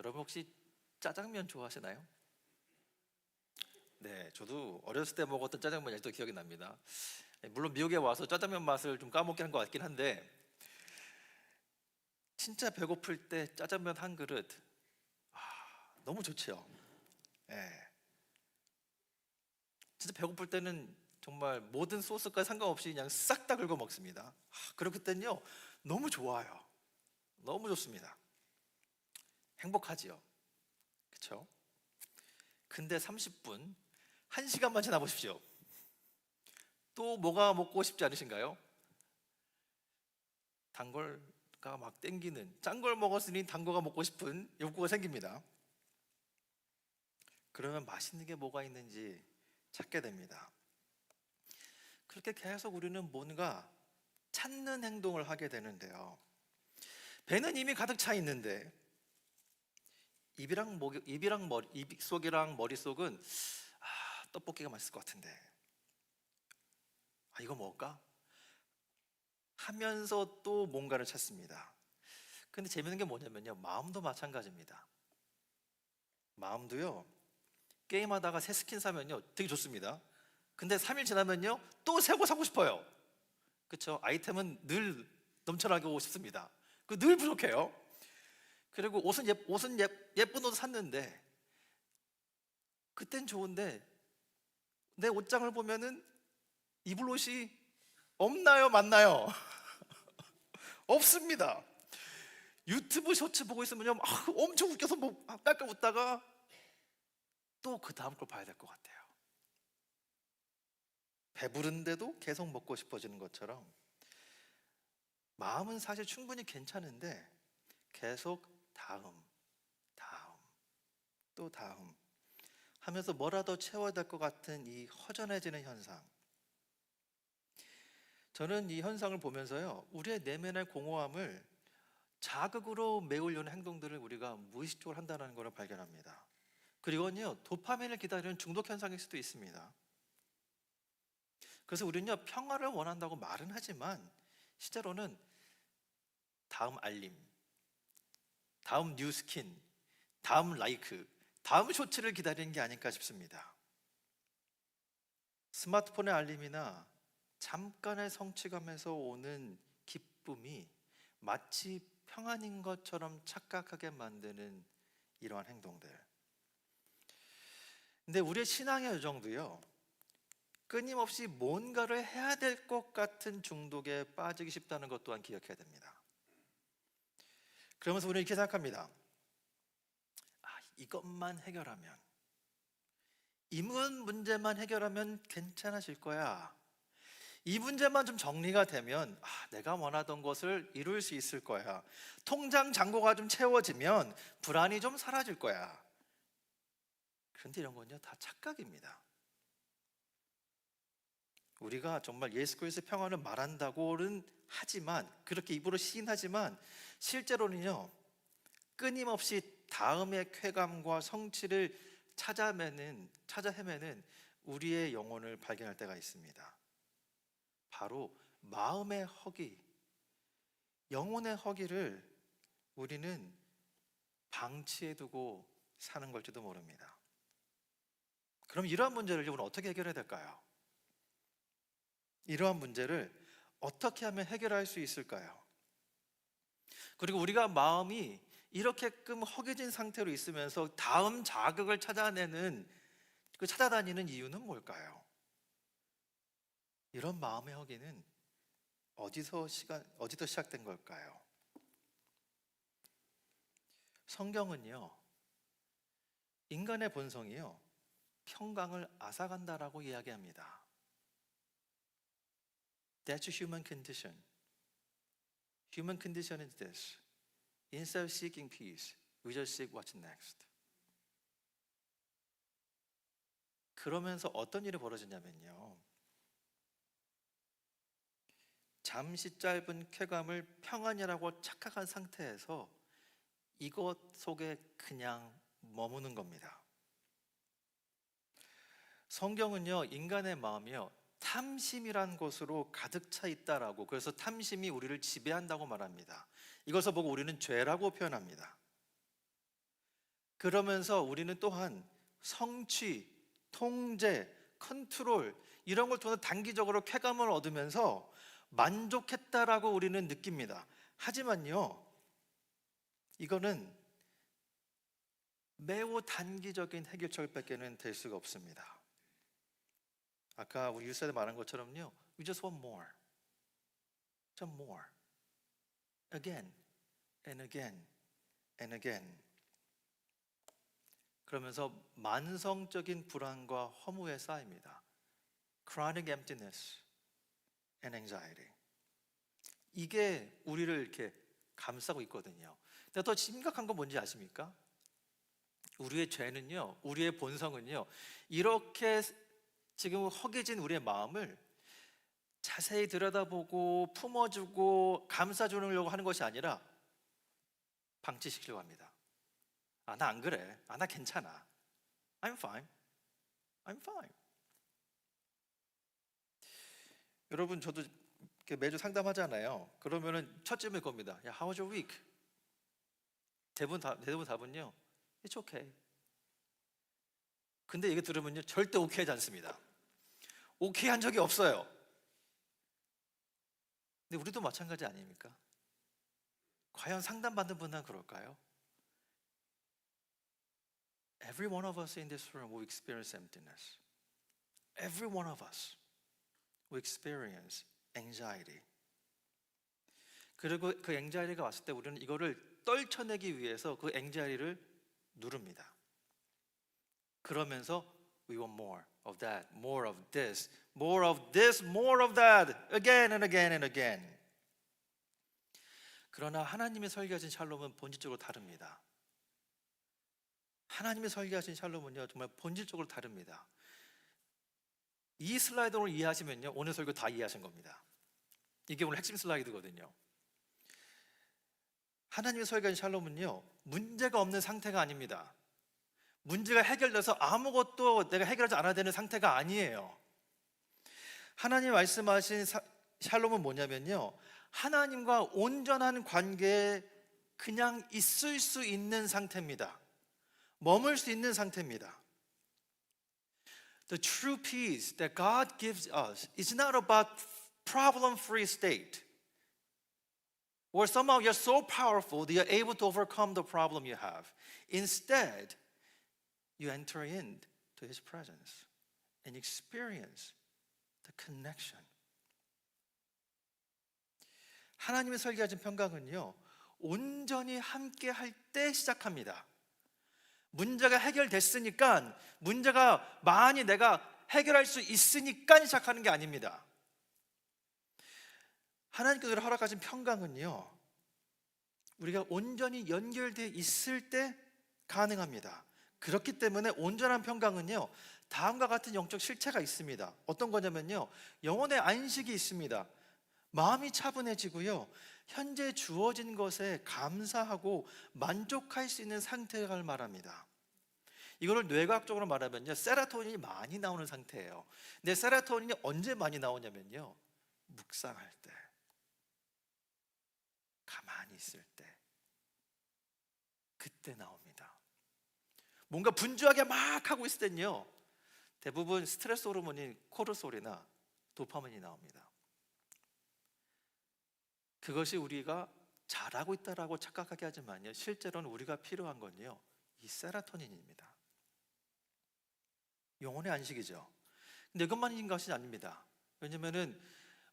여러분 혹시 짜장면 좋아하시나요? 네, 저도 어렸을 때 먹었던 짜장면이 아직도 기억이 납니다. 물론 미국에 와서 짜장면 맛을 좀 까먹게 한 것 같긴 한데, 진짜 배고플 때 짜장면 한 그릇, 너무 좋죠. 예, 진짜 배고플 때는 정말 모든 소스과 상관없이 그냥 싹 다 긁어 먹습니다. 그렇기 때는요, 너무 좋아요. 너무 좋습니다. 행복하지요. 그쵸? 근데 30분, 1시간만 지나 보십시오. 또 뭐가 먹고 싶지 않으신가요? 단 걸가 막 땡기는, 짠 걸 먹었으니 단 거가 먹고 싶은 욕구가 생깁니다. 그러면 맛있는 게 뭐가 있는지 찾게 됩니다. 그렇게 계속 우리는 뭔가 찾는 행동을 하게 되는데요. 배는 이미 가득 차 있는데 입 속이랑 머릿속은 떡볶이가 맛있을 것 같은데 이거 먹을까? 하면서 또 뭔가를 찾습니다. 근데 재밌는 게 뭐냐면요, 마음도 마찬가지입니다. 마음도요, 게임하다가 새 스킨 사면요 되게 좋습니다. 근데 3일 지나면요 또 새 거 사고 싶어요. 그쵸? 아이템은 늘 넘쳐나고 싶습니다. 늘 부족해요. 그리고 예쁜 옷 샀는데 그땐 좋은데 내 옷장을 보면은 입을 옷이 없나요? 맞나요? 없습니다. 유튜브 쇼츠 보고 있으면요 엄청 웃겨서 뭐 깔깔 웃다가 또 그 다음 걸 봐야 될 것 같아요. 배부른데도 계속 먹고 싶어지는 것처럼 마음은 사실 충분히 괜찮은데 계속 다음, 다음, 또 다음 하면서 뭐라도 채워야 될 것 같은 이 허전해지는 현상. 저는 이 현상을 보면서요, 우리의 내면의 공허함을 자극으로 메우려는 행동들을 우리가 무의식적으로 한다는 것을 발견합니다. 그리고는요, 도파민을 기다리는 중독 현상일 수도 있습니다. 그래서 우리는요, 평화를 원한다고 말은 하지만 실제로는 다음 알림, 다음 뉴스킨, 다음 라이크, 다음 쇼츠를 기다리는 게 아닐까 싶습니다. 스마트폰의 알림이나 잠깐의 성취감에서 오는 기쁨이 마치 평안인 것처럼 착각하게 만드는 이러한 행동들. 근데 우리의 신앙의 여정도요, 끊임없이 뭔가를 해야 될 것 같은 중독에 빠지기 쉽다는 것 또한 기억해야 됩니다. 그러면서 우리는 이렇게 생각합니다. 이것만 해결하면, 이 문제만 해결하면 괜찮아질 거야. 이 문제만 좀 정리가 되면 내가 원하던 것을 이룰 수 있을 거야. 통장 잔고가 좀 채워지면 불안이 좀 사라질 거야. 그런데 이런 건요 다 착각입니다. 우리가 정말 예수 그리스도의 평안을 말한다고는 하지만, 그렇게 입으로 시인하지만 실제로는요 끊임없이 다음의 쾌감과 성취를 찾아 헤매는 우리의 영혼을 발견할 때가 있습니다. 바로 마음의 허기, 영혼의 허기를 우리는 방치해두고 사는 걸지도 모릅니다. 그럼 이러한 문제를 우리는 어떻게 해결해야 될까요? 이러한 문제를 어떻게 하면 해결할 수 있을까요? 그리고 우리가 마음이 이렇게끔 허기진 상태로 있으면서 다음 자극을 찾아다니는 이유는 뭘까요? 이런 마음의 허기는 어디서 시작된 걸까요? 성경은요, 인간의 본성이요, 평강을 앗아간다라고 이야기합니다. That's a human condition. Human condition is this. Instead of seeking peace, we just seek what's next. 그러면서 어떤 일이 벌어지냐면요, 잠시 짧은 쾌감을 평안이라고 착각한 상태에서 이것 속에 그냥 머무는 겁니다. 성경은요, 인간의 마음이요, 탐심이란 것으로 가득 차 있다라고, 그래서 탐심이 우리를 지배한다고 말합니다. 이것을 보고 우리는 죄라고 표현합니다. 그러면서 우리는 또한 성취, 통제, 컨트롤 이런 걸 통해 단기적으로 쾌감을 얻으면서 만족했다라고 우리는 느낍니다. 하지만요, 이거는 매우 단기적인 해결책밖에는 될 수가 없습니다. 아까 우리 유세대 말한 것처럼요, we just want more, some more, again and again and again. 그러면서 만성적인 불안과 허무에 쌓입니다. Chronic emptiness and anxiety. 이게 우리를 이렇게 감싸고 있거든요. 근데 더 심각한 건 뭔지 아십니까? 우리의 죄는요, 우리의 본성은요, 이렇게 지금 허기진 우리의 마음을 자세히 들여다보고 품어주고 감싸주려고 하는 것이 아니라 방치시키려고 합니다. 아, 나 안 그래. 아, 나 괜찮아. I'm fine. I'm fine. 여러분, 저도 이렇게 매주 상담하잖아요. 그러면은 첫 질문일 겁니다. 야, how was your week? 대부분 답은요, it's okay. 근데 이게 들으면요, 절대 오케이 하지 않습니다. 오케이 한 적이 없어요. 근데 우리도 마찬가지 아닙니까? 과연 상담받는 분은 그럴까요? Every one of us in this room will experience emptiness. Every one of us will experience anxiety. 그리고 그 anxiety가 왔을 때 우리는 이거를 떨쳐내기 위해서 그 anxiety를 누릅니다. 그러면서 we want more of that, more of this, more of this, more of that, again and again and again. 그러나 하나님이 설계하신 샬롬은 본질적으로 다릅니다. 하나님이 설계하신 샬롬은요, 정말 본질적으로 다릅니다. 이 슬라이드로 이해하시면요, 오늘 설교 다 이해하신 겁니다. 이게 오늘 핵심 슬라이드거든요. 하나님이 설계한 샬롬은요, 문제가 없는 상태가 아닙니다. 문제가 해결돼서 아무것도 내가 해결하지 않아야 되는 상태가 아니에요. 하나님 말씀하신 샬롬은 뭐냐면요, 하나님과 온전한 관계에 그냥 있을 수 있는 상태입니다. 머물 수 있는 상태입니다. The true peace that God gives us is not about problem-free state, where somehow you're so powerful that you're able to overcome the problem you have. Instead, you enter into His presence and experience the connection. 하나님의 설계하신 평강은요, 온전히 함께 할 때 시작합니다. 문제가 해결됐으니까, 문제가 많이 내가 해결할 수 있으니까 시작하는 게 아닙니다. 하나님께서 허락하신 평강은요, 우리가 온전히 연결되어 있을 때 가능합니다. 그렇기 때문에 온전한 평강은요, 다음과 같은 영적 실체가 있습니다. 어떤 거냐면요, 영혼의 안식이 있습니다. 마음이 차분해지고요, 현재 주어진 것에 감사하고 만족할 수 있는 상태를 말합니다. 이거를 뇌과학적으로 말하면요, 세로토닌이 많이 나오는 상태예요. 근데 세로토닌이 언제 많이 나오냐면요, 묵상할 때, 가만히 있을 때, 그때 나옵니다. 뭔가 분주하게 막 하고 있을 때는요, 대부분 스트레스 호르몬인 코르솔이나 도파민이 나옵니다. 그것이 우리가 잘하고 있다라고 착각하게 하지만요, 실제로는 우리가 필요한 건요, 이 세로토닌입니다. 영혼의 안식이죠. 근데 이것만인 것이 아닙니다. 왜냐면은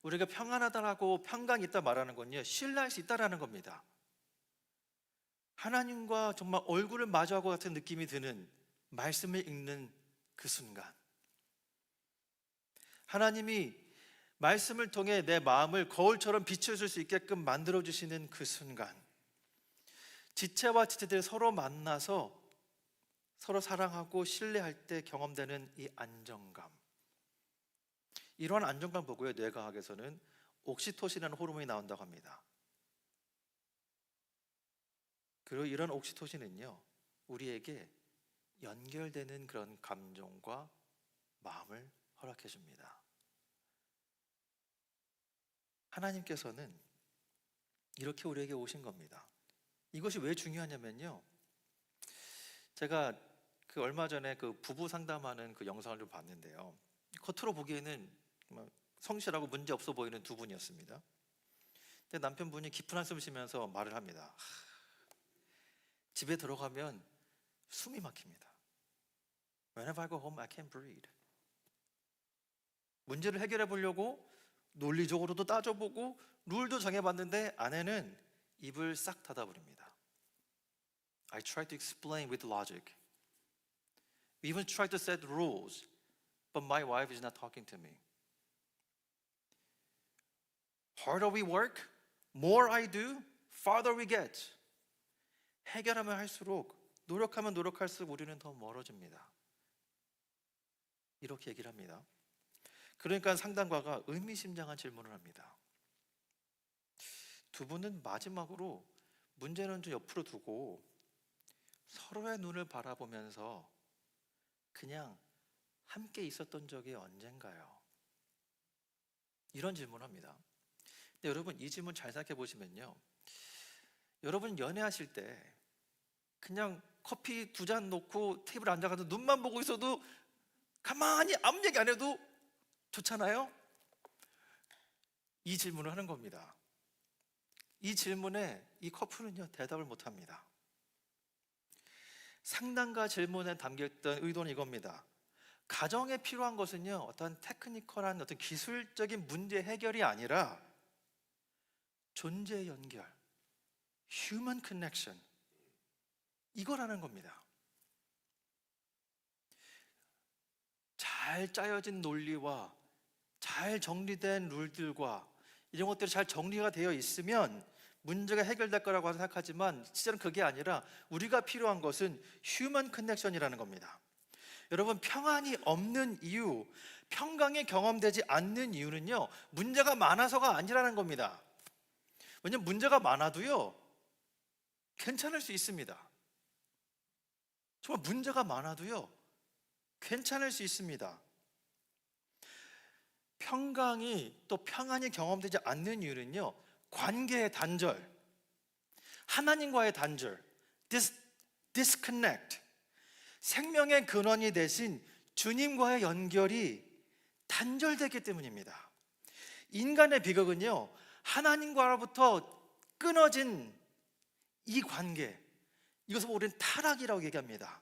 우리가 평안하다라고 평강이 있다 말하는 건요, 신뢰할 수 있다라는 겁니다. 하나님과 정말 얼굴을 마주하고 같은 느낌이 드는 말씀을 읽는 그 순간, 하나님이 말씀을 통해 내 마음을 거울처럼 비춰줄 수 있게끔 만들어주시는 그 순간, 지체와 지체들이 서로 만나서 서로 사랑하고 신뢰할 때 경험되는 이 안정감, 이러한 안정감 보고요, 뇌과학에서는 옥시토신이라는 호르몬이 나온다고 합니다. 그리고 이런 옥시토신은요, 우리에게 연결되는 그런 감정과 마음을 허락해 줍니다. 하나님께서는 이렇게 우리에게 오신 겁니다. 이것이 왜 중요하냐면요, 제가 그 얼마 전에 그 부부 상담하는 그 영상을 좀 봤는데요. 겉으로 보기에는 성실하고 문제 없어 보이는 두 분이었습니다. 근데 남편분이 깊은 한숨 쉬면서 말을 합니다. 집에 들어가면 숨이 막힙니다. Whenever I go home, I can't breathe. 문제를 해결해 보려고 논리적으로도 따져보고 룰도 정해봤는데 아내는 입을 싹 닫아버립니다. I try to explain with logic. We even try to set rules, but my wife is not talking to me. Harder we work, more I do, farther we get. 해결하면 할수록, 노력하면 노력할수록 우리는 더 멀어집니다. 이렇게 얘기를 합니다. 그러니까 상담가가 의미심장한 질문을 합니다. 두 분은 마지막으로 문제는 좀 옆으로 두고 서로의 눈을 바라보면서 그냥 함께 있었던 적이 언젠가요? 이런 질문을 합니다. 근데 여러분, 이 질문 잘 생각해 보시면요, 여러분 연애하실 때 그냥 커피 2잔 놓고 테이블에 앉아가지고 눈만 보고 있어도 가만히 아무 얘기 안 해도 좋잖아요? 이 질문을 하는 겁니다. 이 질문에 이 커플은요 대답을 못합니다. 상담가 질문에 담겨있던 의도는 이겁니다. 가정에 필요한 것은요 어떤 테크니컬한 어떤 기술적인 문제 해결이 아니라 존재 연결, human connection, 이거라는 겁니다. 잘 짜여진 논리와 잘 정리된 룰들과 이런 것들이 잘 정리가 되어 있으면 문제가 해결될 거라고 생각하지만 실제로는 그게 아니라 우리가 필요한 것은 휴먼 커넥션이라는 겁니다. 여러분, 평안이 없는 이유, 평강이 경험되지 않는 이유는요 문제가 많아서가 아니라는 겁니다. 왜냐하면 문제가 많아도요 괜찮을 수 있습니다. 정말 문제가 많아도요 괜찮을 수 있습니다. 평강이 또 평안이 경험되지 않는 이유는요 관계의 단절, 하나님과의 단절, disconnect, 생명의 근원이 되신 주님과의 연결이 단절되기 때문입니다. 인간의 비극은요 하나님과로부터 끊어진 이 관계, 이것을 우리는 타락이라고 얘기합니다.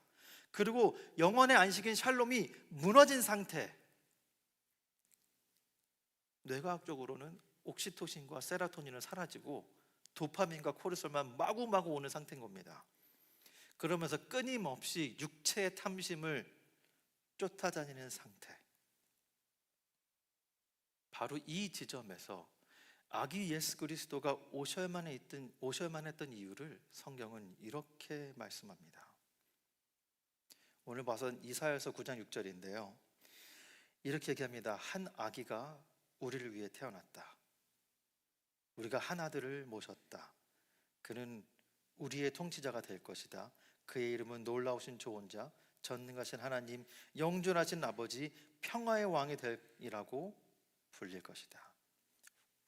그리고 영혼의 안식인 샬롬이 무너진 상태, 뇌과학적으로는 옥시토신과 세라토닌은 사라지고 도파민과 코르솔만 마구마구 오는 상태인 겁니다. 그러면서 끊임없이 육체의 탐심을 쫓아다니는 상태. 바로 이 지점에서 아기 예수 그리스도가 오셔야만 했던 이유를 성경은 이렇게 말씀합니다. 오늘 봐선 이사야서 9장 6절인데요 이렇게 얘기합니다. 한 아기가 우리를 위해 태어났다. 우리가 한 아들을 모셨다. 그는 우리의 통치자가 될 것이다. 그의 이름은 놀라우신 조언자, 전능하신 하나님, 영존하신 아버지, 평화의 왕이 되리라고 불릴 것이다.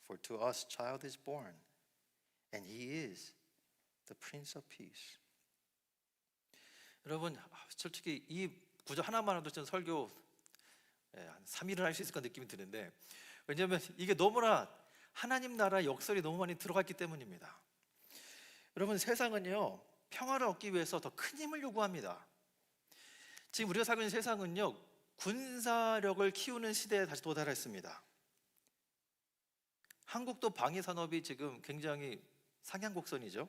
For to us child is born, and he is the Prince of Peace. 여러분, 솔직히 이 구절 하나만 해도 전 설교 한 3일은 할 수 있을 것 느낌이 드는데, 왜냐하면 이게 너무나 하나님 나라 역설이 너무 많이 들어갔기 때문입니다. 여러분, 세상은요 평화를 얻기 위해서 더 큰 힘을 요구합니다. 지금 우리가 살고 있는 세상은요 군사력을 키우는 시대에 다시 도달했습니다. 한국도 방위 산업이 지금 굉장히 상향곡선이죠.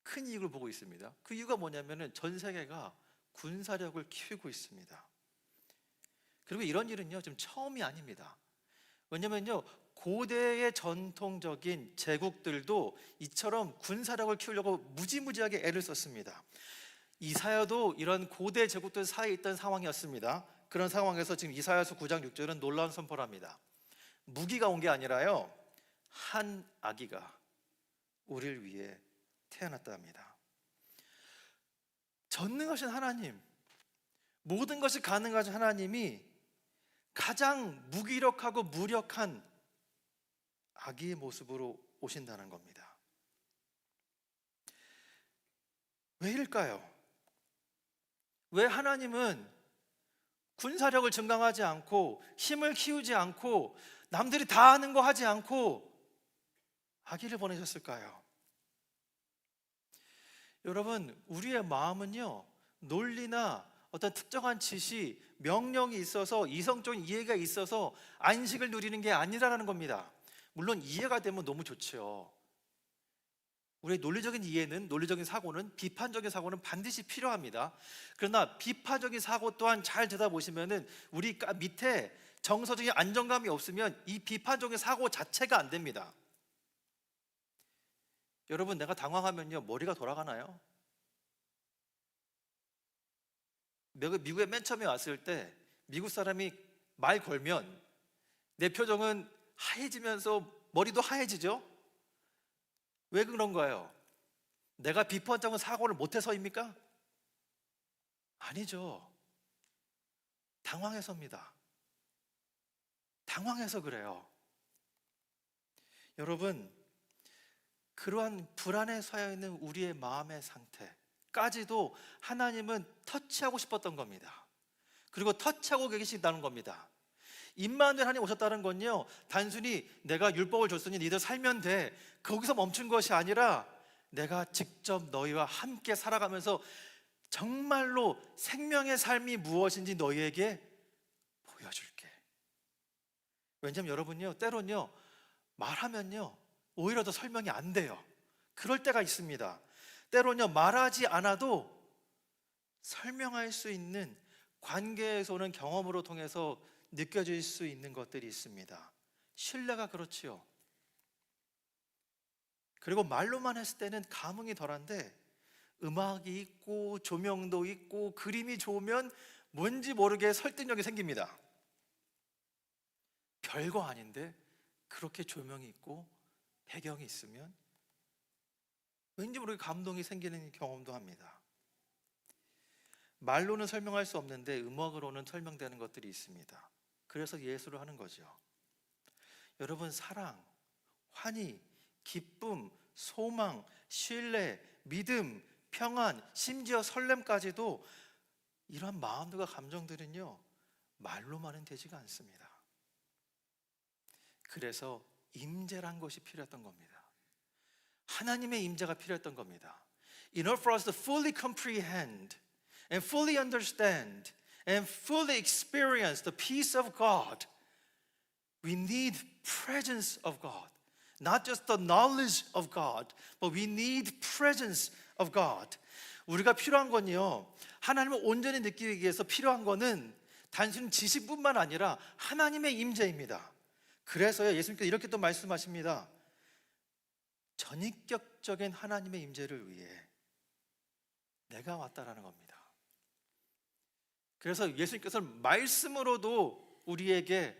큰 이익을 보고 있습니다. 그 이유가 뭐냐면은 전 세계가 군사력을 키우고 있습니다. 그리고 이런 일은요 지금 처음이 아닙니다. 왜냐면요 고대의 전통적인 제국들도 이처럼 군사력을 키우려고 무지무지하게 애를 썼습니다. 이사야도 이런 고대 제국들 사이에 있던 상황이었습니다. 그런 상황에서 지금 이사야서 9장 6절은 놀라운 선포를 합니다. 무기가 온 게 아니라요 한 아기가 우리를 위해 태어났다 합니다. 전능하신 하나님, 모든 것이 가능하신 하나님이 가장 무기력하고 무력한 아기의 모습으로 오신다는 겁니다. 왜 이럴까요? 왜 하나님은 군사력을 증강하지 않고 힘을 키우지 않고 남들이 다 하는 거 하지 않고 아기를 보내셨을까요? 여러분, 우리의 마음은요, 논리나 어떤 특정한 지시, 명령이 있어서 이성적인 이해가 있어서 안식을 누리는 게 아니라는 겁니다. 물론 이해가 되면 너무 좋죠. 우리의 논리적인 이해는, 논리적인 사고는, 비판적인 사고는 반드시 필요합니다. 그러나 비판적인 사고 또한 잘 들여다보시면은 우리 밑에 정서적인 안정감이 없으면 이 비판적인 사고 자체가 안 됩니다. 여러분, 내가 당황하면요, 머리가 돌아가나요? 미국에 맨 처음에 왔을 때 미국 사람이 말 걸면 내 표정은 하얘지면서 머리도 하얘지죠? 왜 그런가요? 내가 비판적인 사고를 못해서입니까? 아니죠. 당황해서입니다. 당황해서 그래요. 여러분, 그러한 불안에 서여 있는 우리의 마음의 상태까지도 하나님은 터치하고 싶었던 겁니다. 그리고 터치하고 계신다는 겁니다. 임마누엘 하나님 오셨다는 건요, 단순히 내가 율법을 줬으니 니들 살면 돼, 거기서 멈춘 것이 아니라 내가 직접 너희와 함께 살아가면서 정말로 생명의 삶이 무엇인지 너희에게 보여줄게. 왜냐하면 여러분요, 때로는요, 말하면요 오히려 더 설명이 안 돼요. 그럴 때가 있습니다. 때로는요, 말하지 않아도 설명할 수 있는, 관계에서 오는 경험으로 통해서 느껴질 수 있는 것들이 있습니다. 신뢰가 그렇지요. 그리고 말로만 했을 때는 감흥이 덜한데 음악이 있고 조명도 있고 그림이 좋으면 뭔지 모르게 설득력이 생깁니다. 별거 아닌데 그렇게 조명이 있고 배경이 있으면 왠지 모르게 감동이 생기는 경험도 합니다. 말로는 설명할 수 없는데 음악으로는 설명되는 것들이 있습니다. 그래서 예술을 하는 거죠. 여러분, 사랑, 환희, 기쁨, 소망, 신뢰, 믿음, 평안, 심지어 설렘까지도 이러한 마음들과 감정들은요, 말로만은 되지가 않습니다. 그래서 임재란 것이 필요했던 겁니다. 하나님의 임재가 필요했던 겁니다. In order for us to fully comprehend and fully understand and fully experience the peace of God, we need presence of God. Not just the knowledge of God, but we need presence of God. 우리가 필요한 건요, 하나님을 온전히 느끼기 위해서 필요한 거는 단순히 지식뿐만 아니라 하나님의 임재입니다. 그래서요, 예수님께서 이렇게 또 말씀하십니다. 전인격적인 하나님의 임재를 위해 내가 왔다라는 겁니다. 그래서 예수님께서는 말씀으로도 우리에게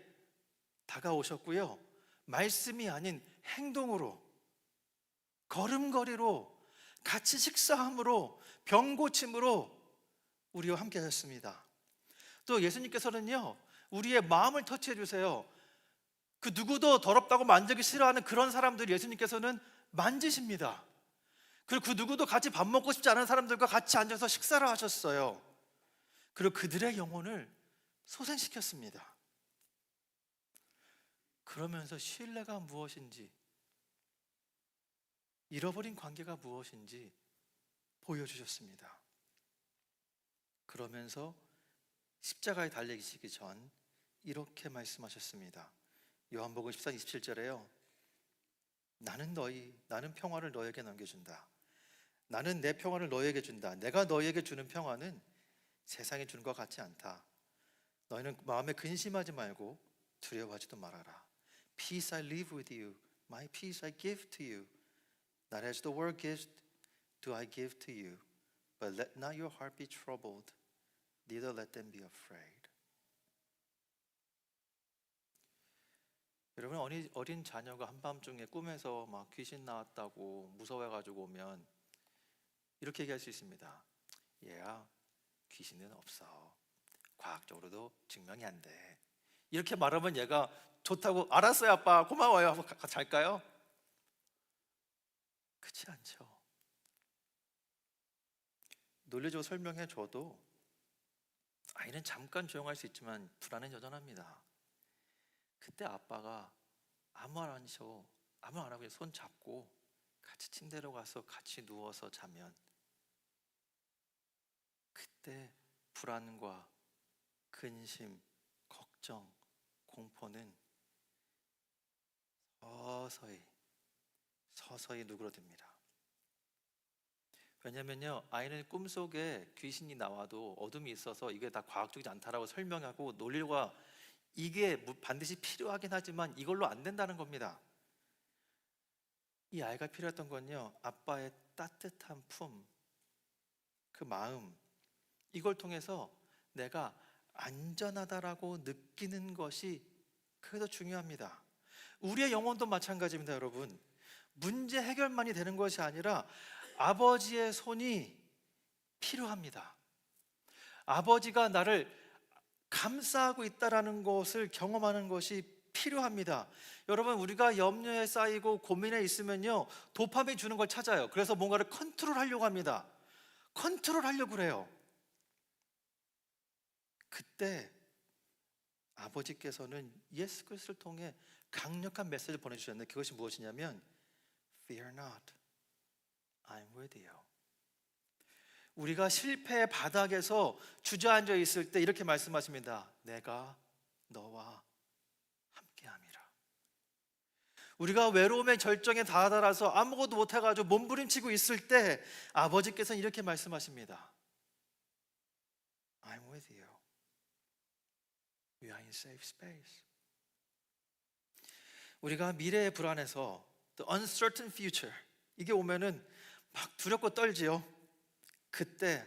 다가오셨고요, 말씀이 아닌 행동으로, 걸음걸이로, 같이 식사함으로, 병 고침으로 우리와 함께 하셨습니다. 또 예수님께서는요, 우리의 마음을 터치해 주세요. 그 누구도 더럽다고 만지기 싫어하는 그런 사람들 예수님께서는 만지십니다. 그리고 그 누구도 같이 밥 먹고 싶지 않은 사람들과 같이 앉아서 식사를 하셨어요. 그리고 그들의 영혼을 소생시켰습니다. 그러면서 신뢰가 무엇인지, 잃어버린 관계가 무엇인지 보여주셨습니다. 그러면서 십자가에 달리시기 전 이렇게 말씀하셨습니다. 요한복음 14장 27절에요. 나는 평화를 너에게 넘겨준다. 나는 내 평화를 너에게 준다. 내가 너에게 주는 평화는 세상이 주는 것 같지 않다. 너희는 마음에 근심하지 말고 두려워하지도 말아라. Peace I live with you. My peace I give to you. Not as the world gives do I give to you. But let not your heart be troubled. Neither let them be afraid. 여러분, 어린 자녀가 한밤중에 꿈에서 막 귀신 나왔다고 무서워해가지고 오면 이렇게 얘기할 수 있습니다. 얘야, 귀신은 없어. 과학적으로도 증명이 안 돼. 이렇게 말하면 얘가 좋다고, 알았어요 아빠 고마워요 하고 잘까요? 그렇지 않죠. 논리적으로 설명해 줘도 아이는 잠깐 조용할 수 있지만 불안은 여전합니다. 그때 아빠가 아무 말 안 하셔, 아무 말 안 하고 그냥 손 잡고 같이 침대로 가서 같이 누워서 자면, 그때 불안과 근심, 걱정, 공포는 서서히 누그러듭니다. 왜냐면요, 아이는 꿈속에 귀신이 나와도 어둠이 있어서 이게 다 과학적이지 않다라고 설명하고 논리가 이게 반드시 필요하긴 하지만 이걸로 안 된다는 겁니다. 이 아이가 필요했던 건요, 아빠의 따뜻한 품, 그 마음, 이걸 통해서 내가 안전하다라고 느끼는 것이 그게 더 중요합니다. 우리의 영혼도 마찬가지입니다, 여러분. 문제 해결만이 되는 것이 아니라 아버지의 손이 필요합니다. 아버지가 나를 감싸고 있다라는 것을 경험하는 것이 필요합니다. 여러분, 우리가 염려에 쌓이고 고민에 있으면요, 도파민 주는 걸 찾아요. 그래서 뭔가를 컨트롤하려고 합니다. 컨트롤하려고 그래요. 그때 아버지께서는 예수 그리스도를 통해 강력한 메시지를 보내주셨는데, 그것이 무엇이냐면 Fear not, I'm with you. 우리가 실패의 바닥에서 주저앉아 있을 때 이렇게 말씀하십니다. 내가 너와 함께함이라. 우리가 외로움의 절정에 다다라서 아무것도 못해가지고 몸부림치고 있을 때 아버지께서는 이렇게 말씀하십니다. I'm with you. We are in safe space. 우리가 미래의 불안에서 the uncertain future, 이게 오면은 막 두렵고 떨지요. 그때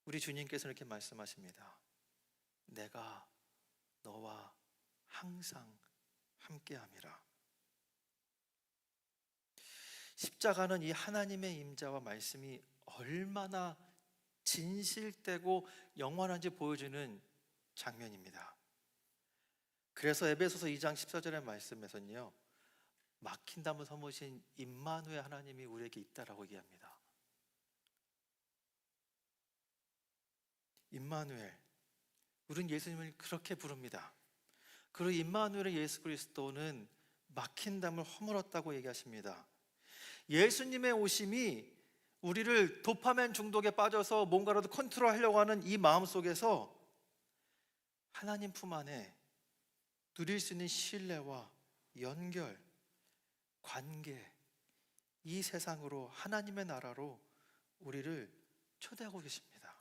우리 주님께서는 이렇게 말씀하십니다. 내가 너와 항상 함께함이라. 십자가는 이 하나님의 임재와 말씀이 얼마나 진실되고 영원한지 보여주는 장면입니다. 그래서 에베소서 2장 14절의 말씀에서는요, 막힌 담을 서무신 임마누엘 하나님이 우리에게 있다라고 얘기합니다. 임마누엘, 우리는 예수님을 그렇게 부릅니다. 그리고 임마누엘의 예수 그리스도는 막힌 담을 허물었다고 얘기하십니다. 예수님의 오심이 우리를 도파민 중독에 빠져서 뭔가라도 컨트롤하려고 하는 이 마음 속에서 하나님 품 안에 누릴 수 있는 신뢰와 연결, 관계, 이 세상으로, 하나님의 나라로 우리를 초대하고 계십니다.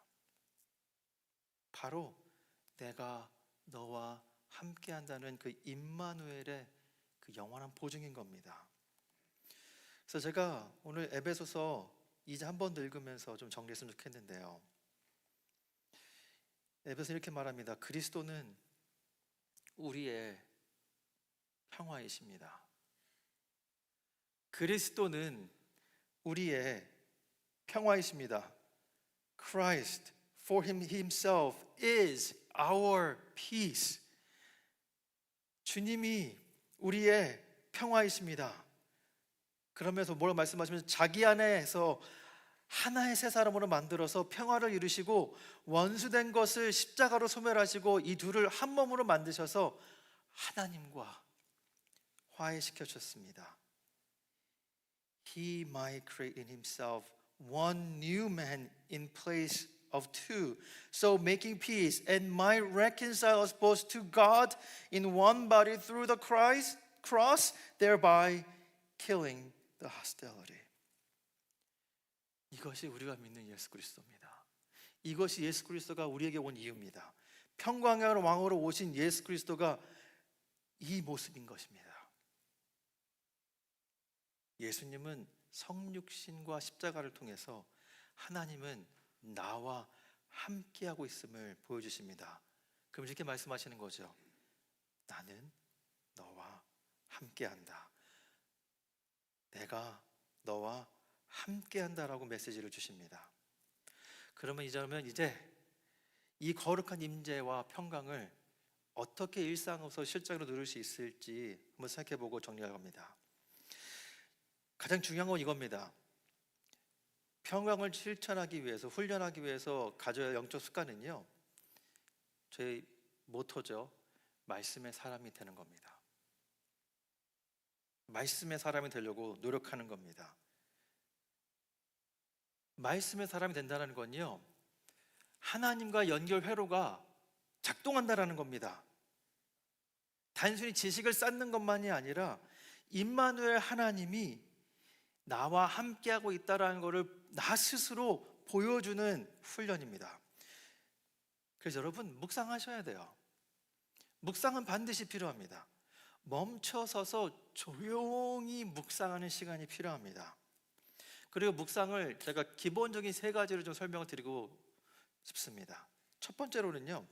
바로 내가 너와 함께한다는 그 임마누엘의 그 영원한 보증인 겁니다. 그래서 제가 오늘 에베소서 2장 한 번 더 읽으면서 좀 정리했으면 좋겠는데요, 에베소 이렇게 말합니다. 그리스도는 우리의 평화이십니다. 그리스도는 우리의 평화이십니다. Christ for himself is our peace. 주님이 우리의 평화이십니다. 그러면서 뭐라고 말씀하시면 자기 안에서 하나의 새 사람으로 만들어서 평화를 이루시고 원수된 것을 십자가로 소멸하시고 이 둘을 한 몸으로 만드셔서 하나님과 화해시켜 주셨습니다. He might create in himself one new man in place of two, so making peace, and might reconcile us both to God in one body through the cross, thereby killing the hostility. 이것이 우리가 믿는 예수 그리스도입니다. 이것이 예수 그리스도가 우리에게 온 이유입니다. 평강의 왕으로 오신 예수 그리스도가 이 모습인 것입니다. 예수님은 성육신과 십자가를 통해서 하나님은 나와 함께하고 있음을 보여주십니다. 그럼 이렇게 말씀하시는 거죠. 나는 너와 함께한다. 내가 너와 함께한다라고 메시지를 주십니다. 그러면 이제 이 거룩한 임재와 평강을 어떻게 일상에서 실제로 누릴 수 있을지 한번 생각해보고 정리할 겁니다. 가장 중요한 건 이겁니다. 평강을 실천하기 위해서, 훈련하기 위해서 가져야 할 영적 습관은요, 저희 모토죠. 말씀의 사람이 되는 겁니다. 말씀의 사람이 되려고 노력하는 겁니다. 말씀의 사람이 된다는 건요, 하나님과 연결 회로가 작동한다는 겁니다. 단순히 지식을 쌓는 것만이 아니라 임마누엘 하나님이 나와 함께하고 있다는 것을 나 스스로 보여주는 훈련입니다. 그래서 여러분, 묵상하셔야 돼요. 묵상은 반드시 필요합니다. 멈춰서서 조용히 묵상하는 시간이 필요합니다. 그리고 묵상을 제가 기본적인 세 가지로 좀 설명을 드리고 싶습니다. 첫 번째로는요,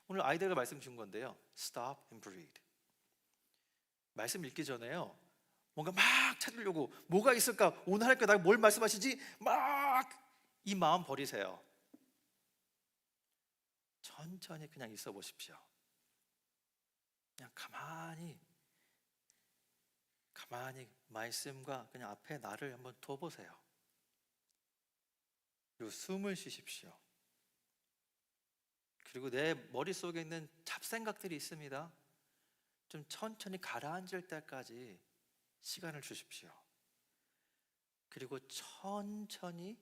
오늘 아이들과 말씀 준 건데요, Stop and breathe. 말씀 읽기 전에요, 뭔가 막 찾으려고, 뭐가 있을까, 오늘 할까, 나 뭘 말씀하시지, 막 이 마음 버리세요. 천천히 그냥 있어 보십시오. 그냥 가만히 말씀과 그냥 앞에 나를 한번 둬보세요. 그리고 숨을 쉬십시오. 그리고 내 머릿속에 있는 잡생각들이 있습니다. 좀 천천히 가라앉을 때까지 시간을 주십시오. 그리고 천천히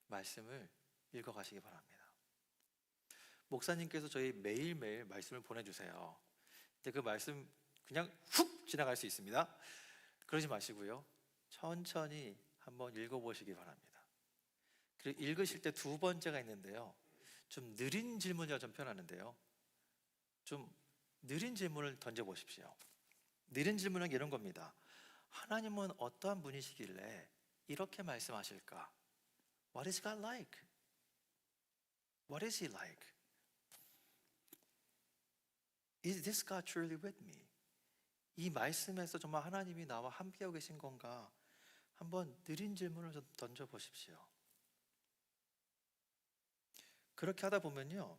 말씀을 읽어가시기 바랍니다. 목사님께서 저희 매일매일 말씀을 보내주세요. 근데 그 말씀 그냥 훅 지나갈 수 있습니다. 그러지 마시고요, 천천히 한번 읽어보시기 바랍니다. 그리고 읽으실 때 두 번째가 있는데요, 좀 느린 질문이라 좀 표현하는데요, 좀 느린 질문을 던져보십시오. 느린 질문은 이런 겁니다. 하나님은 어떠한 분이시길래 이렇게 말씀하실까? What is God like? What is He like? Is this God truly with me? 이 말씀에서 정말 하나님이 나와 함께하고 계신 건가? 한번 느린 질문을 좀 던져보십시오. 그렇게 하다 보면요,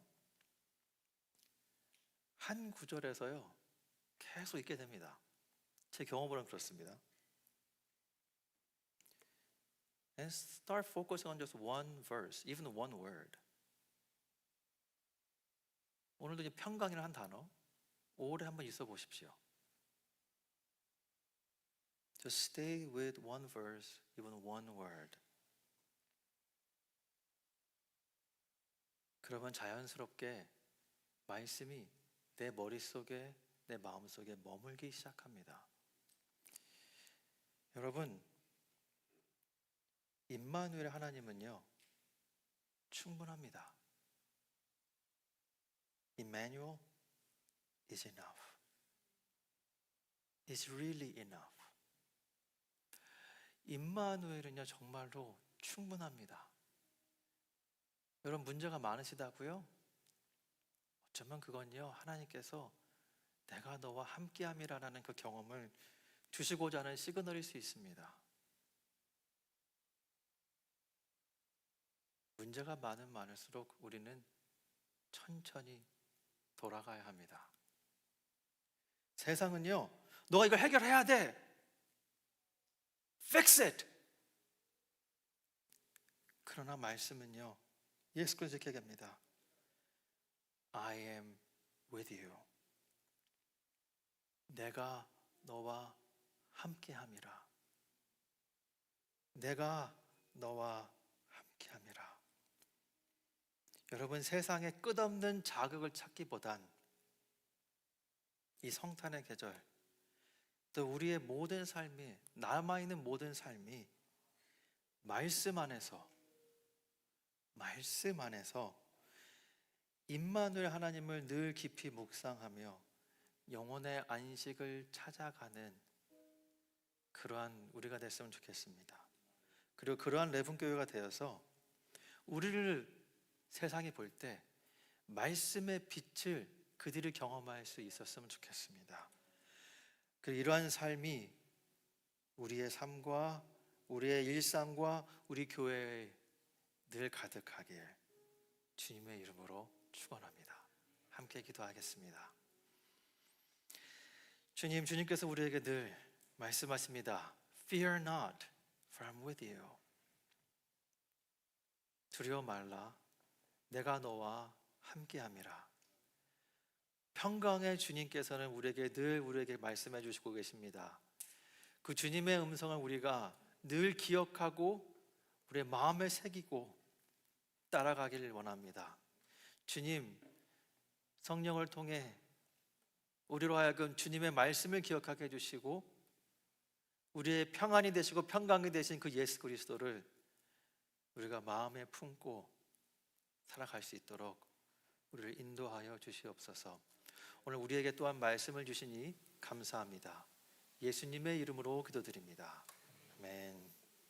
한 구절에서요 계속 읽게 됩니다. 제 경험으로는 그렇습니다. And start focusing on just one verse, even one word. 오늘도 이제 평강이라는 한 단어 오래 한번 있어 보십시오. Just stay with one verse, even one word. 그러면 자연스럽게 말씀이 내 머릿속에, 내 마음속에 머물기 시작합니다. 여러분, 임마누엘 하나님은요 충분합니다. Emmanuel is enough. It's really enough. 임마누엘은요 정말로 충분합니다. 여러분, 문제가 많으시다고요? 어쩌면 그건요, 하나님께서 내가 너와 함께함이라는 그 경험을 주시고자 하는 시그널일 수 있습니다. 문제가 많을수록 우리는 천천히 돌아가야 합니다. 세상은요, 너가 이걸 해결해야 돼, Fix it. 그러나 말씀은요, 예수께서 이렇게 얘기합니다. I am with you. 내가 너와 함께함이라. 내가 너와 함께함이라. 여러분, 세상의 끝없는 자극을 찾기보단 이 성탄의 계절, 또 우리의 모든 삶이, 남아있는 모든 삶이 말씀 안에서 임마누엘 하나님을 늘 깊이 묵상하며 영혼의 안식을 찾아가는 그러한 우리가 됐으면 좋겠습니다. 그리고 그러한 레분교회가 되어서 우리를 세상이 볼 때 말씀의 빛을 그들이 경험할 수 있었으면 좋겠습니다. 그리고 이러한 삶이 우리의 삶과 우리의 일상과 우리 교회에 늘 가득하길 주님의 이름으로 축원합니다. 함께 기도하겠습니다. 주님께서 우리에게 늘 말씀하십니다. Fear not, for I'm with you. 두려워 말라. 내가 너와 함께함이라. 평강의 주님께서는 우리에게 말씀해 주시고 계십니다. 그 주님의 음성을 우리가 늘 기억하고 우리의 마음에 새기고 따라가기를 원합니다. 주님, 성령을 통해 우리로 하여금 주님의 말씀을 기억하게 해주시고 우리의 평안이 되시고 평강이 되신 그 예수 그리스도를 우리가 마음에 품고 살아갈 수 있도록 우리를 인도하여 주시옵소서. 오늘 우리에게 또한 말씀을 주시니 감사합니다. 예수님의 이름으로 기도드립니다. 아멘.